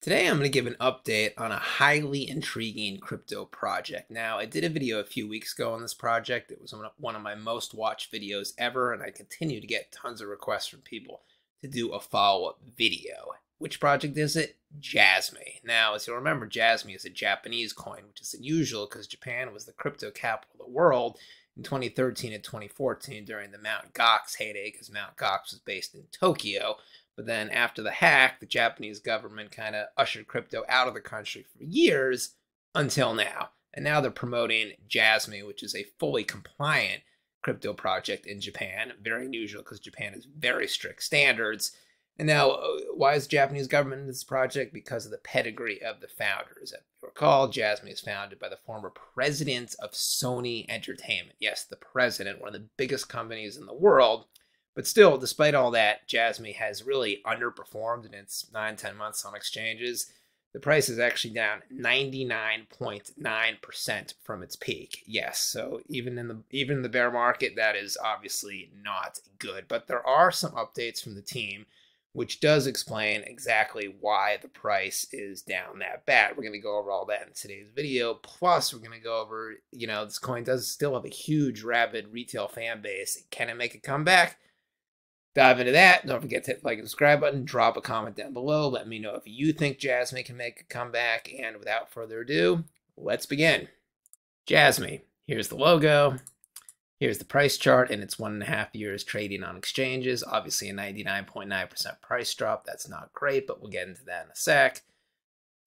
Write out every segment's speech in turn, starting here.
Today, I'm going to give an update on a highly intriguing crypto project. Now, I did a video a few weeks ago on this project. It was one of my most watched videos ever, and I continue to get tons of requests from people to do a follow-up video. Which project is it? Jasmy. Now, as you'll remember, Jasmy is a Japanese coin, which is unusual because Japan was the crypto capital of the world in 2013 and 2014 during the Mt. Gox heyday, because Mt. Gox was based in Tokyo. But then after the hack, the Japanese government kind of ushered crypto out of the country for years until now. And now they're promoting Jasmy, which is a fully compliant crypto project in Japan. Very unusual because Japan has very strict standards. And now, why is the Japanese government in this project? Because of the pedigree of the founders. If you recall, Jasmy is founded by the former president of Sony Entertainment. Yes, the president, one of the biggest companies in the world. But still, despite all that, Jasmy has really underperformed in its 9-10 months on exchanges. The price is actually down 99.9% from its peak. Yes, so even in the bear market, that is obviously not good. But there are some updates from the team, which does explain exactly why the price is down that bad. We're going to go over all that in today's video. Plus, we're going to go over, this coin does still have a huge, rabid retail fan base. Can it make a comeback? Dive into that. Don't forget to hit the like and subscribe button. Drop a comment down below. Let me know if you think Jasmy can make a comeback. And without further ado, let's begin. Jasmy. Here's the logo. Here's the price chart, and it's 1.5 years trading on exchanges. Obviously a 99.9% price drop. That's not great, but we'll get into that in a sec. If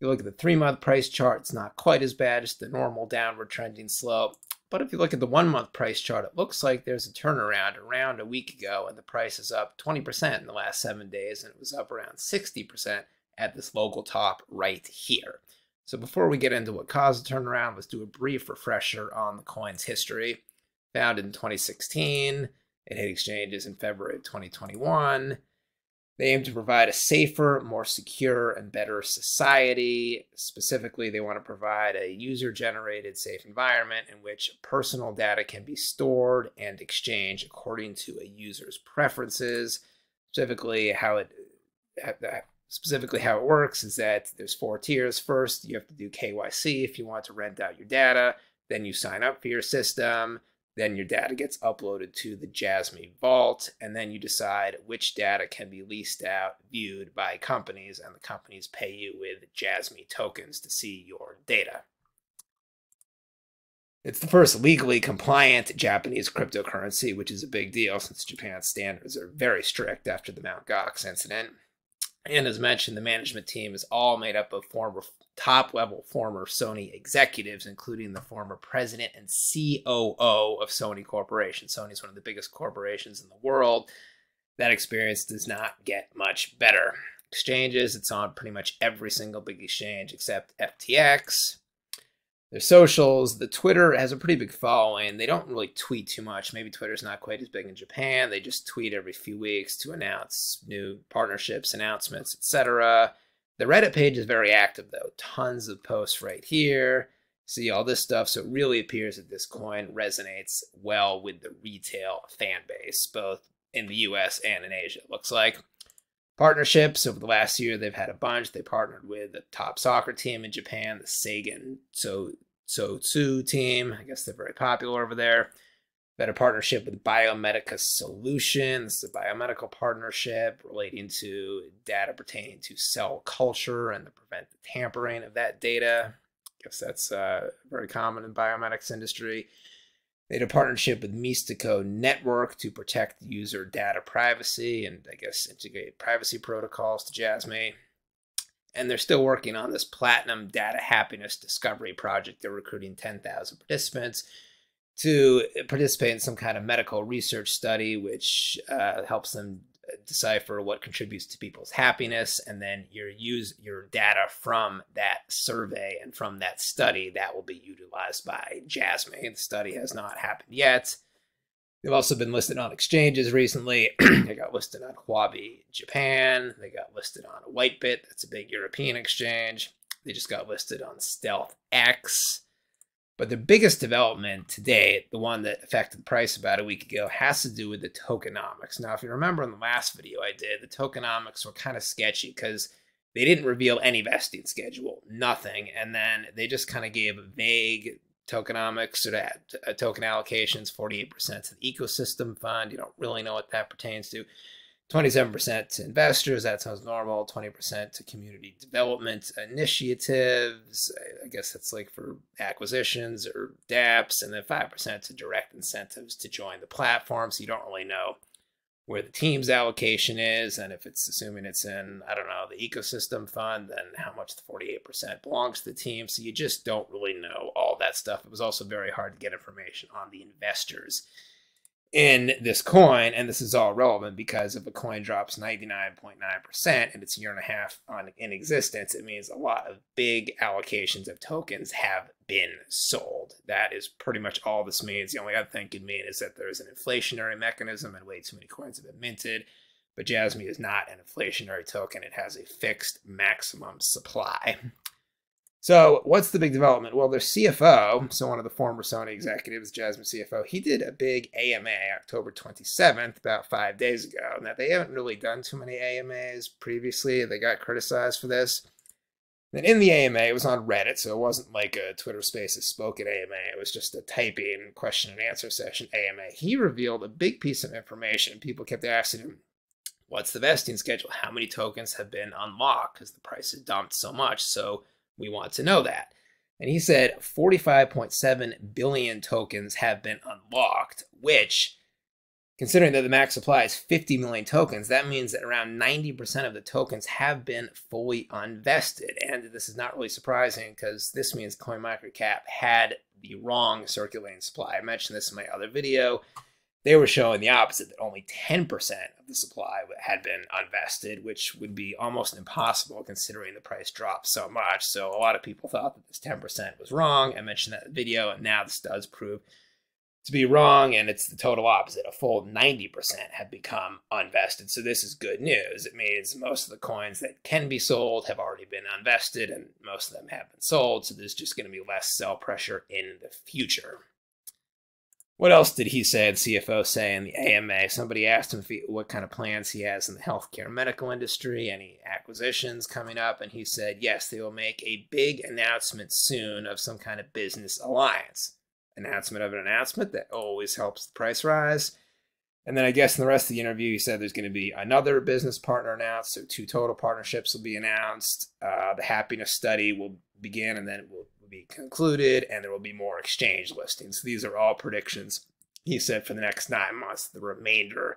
you look at the 3-month price chart, it's not quite as bad, just the normal downward trending slope. But if you look at the 1-month price chart, it looks like there's a turnaround around a week ago, and the price is up 20% in the last 7 days, and it was up around 60% at this local top right here. So before we get into what caused the turnaround, let's do a brief refresher on the coin's history. Founded in 2016, it hit exchanges in February of 2021. They aim to provide a safer, more secure, and better society. Specifically, they want to provide a user-generated safe environment in which personal data can be stored and exchanged according to a user's preferences. Specifically, how it works is that there's 4 tiers. First, you have to do KYC if you want to rent out your data. Then you sign up for your system. Then your data gets uploaded to the Jasmy vault, and then you decide which data can be leased out, viewed by companies, and the companies pay you with Jasmy tokens to see your data. It's the first legally compliant Japanese cryptocurrency, which is a big deal since Japan's standards are very strict after the Mt. Gox incident. And as mentioned, the management team is all made up of top-level former Sony executives, including the former president and COO of Sony Corporation. Sony is one of the biggest corporations in the world. That experience does not get much better. Exchanges, it's on pretty much every single big exchange except FTX. Their socials, the Twitter has a pretty big following. They don't really tweet too much. Maybe Twitter's not quite as big in Japan. They just tweet every few weeks to announce new partnerships, announcements, etc. The Reddit page is very active, though. Tons of posts right here. See all this stuff. So it really appears that this coin resonates well with the retail fan base, both in the US and in Asia, it looks like. Partnerships over the last year, they've had a bunch. They partnered with the top soccer team in Japan, the Seigan Sotsu team. I guess they're very popular over there. They've had a partnership with Biomedica Solutions, a biomedical partnership relating to data pertaining to cell culture and to prevent the tampering of that data. I guess that's very common in biomedics industry. They had a partnership with Mystico Network to protect user data privacy and, I guess, integrate privacy protocols to Jasmy. And they're still working on this Platinum Data Happiness Discovery project. They're recruiting 10,000 participants to participate in some kind of medical research study, which helps them decipher what contributes to people's happiness, and then use your data from that survey and from that study that will be utilized by Jasmy. The study has not happened yet. They've also been listed on exchanges recently. They got listed on Huobi Japan. They got listed on Whitebit. That's a big European exchange. They just got listed on StealthX. But the biggest development today, the one that affected the price about a week ago, has to do with the tokenomics. Now, if you remember in the last video I did, the tokenomics were kind of sketchy because They didn't reveal any vesting schedule, nothing. And then they just kind of gave vague tokenomics or token allocations, 48% to the ecosystem fund. You don't really know what that pertains to. 27% to investors, that sounds normal. 20% to community development initiatives. I guess that's like for acquisitions or dApps. And then 5% to direct incentives to join the platform. So you don't really know where the team's allocation is, and if it's assuming it's in, I don't know, the ecosystem fund, then how much the 48% belongs to the team. So you just don't really know all that stuff. It was also very hard to get information on the investors in this coin, and this is all relevant because if a coin drops 99.9% and it's a year and a half in existence, it means a lot of big allocations of tokens have been sold. That is pretty much all this means. The only other thing it could mean is that there's an inflationary mechanism and way too many coins have been minted, but Jasmy is not an inflationary token. It has a fixed maximum supply. So what's the big development? Well, their CFO, so one of the former Sony executives, Jasmy CFO, he did a big AMA October 27th, about 5 days ago. Now, they haven't really done too many AMAs previously. They got criticized for this. Then in the AMA, it was on Reddit, so it wasn't like a Twitter Spaces spoken AMA. It was just a typing question and answer session AMA. He revealed a big piece of information. People kept asking him, what's the vesting schedule? How many tokens have been unlocked? Because the price has dumped so much, so we want to know that. And he said 45.7 billion tokens have been unlocked, which, considering that the max supply is 50 million tokens, that means that around 90% of the tokens have been fully unvested. And this is not really surprising because this means CoinMicroCap had the wrong circulating supply. I mentioned this in my other video. They were showing the opposite, that only 10% of the supply had been unvested, which would be almost impossible considering the price dropped so much. So a lot of people thought that this 10% was wrong. I mentioned that in the video, and now this does prove to be wrong, and it's the total opposite. A full 90% have become unvested. So this is good news. It means most of the coins that can be sold have already been unvested, and most of them have been sold. So there's just going to be less sell pressure in the future. What else did he say, the CFO say in the AMA? Somebody asked him what kind of plans he has in the healthcare medical industry, any acquisitions coming up, and he said, yes, they will make a big announcement soon of some kind of business alliance. Announcement of an announcement, that always helps the price rise. And then I guess in the rest of the interview, he said there's going to be another business partner announced, so 2 total partnerships will be announced. The happiness study will begin, and then it will be concluded, and there will be more exchange listings. These are all predictions, he said, for the next 9 months, the remainder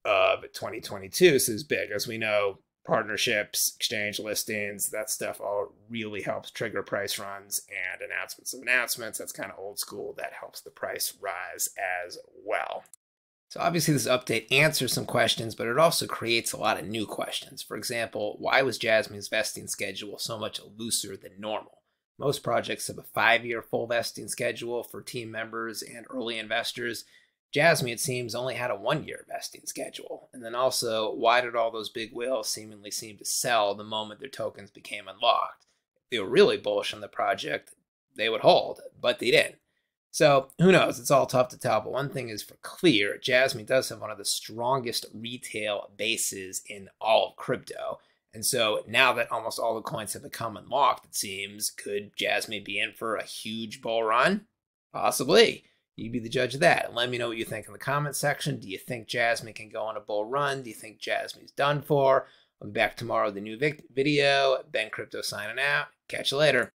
of 2022. So this is big. As we know, partnerships, exchange listings, that stuff all really helps trigger price runs and announcements of announcements. That's kind of old school. That helps the price rise as well. So obviously this update answers some questions, but it also creates a lot of new questions. For example, why was Jasmy's vesting schedule so much looser than normal? Most projects have a 5-year full vesting schedule for team members and early investors. Jasmy, it seems, only had a 1-year vesting schedule. And then also, why did all those big whales seemingly seem to sell the moment their tokens became unlocked? If they were really bullish on the project, they would hold, but they didn't. So who knows? It's all tough to tell, but one thing is for clear, Jasmy does have one of the strongest retail bases in all of crypto. And so now that almost all the coins have become unlocked, it seems, could Jasmy be in for a huge bull run? Possibly. You be the judge of that. And let me know what you think in the comment section. Do you think Jasmy can go on a bull run? Do you think Jasmy's done for? I'll be back tomorrow with a new video. Ben Crypto signing out. Catch you later.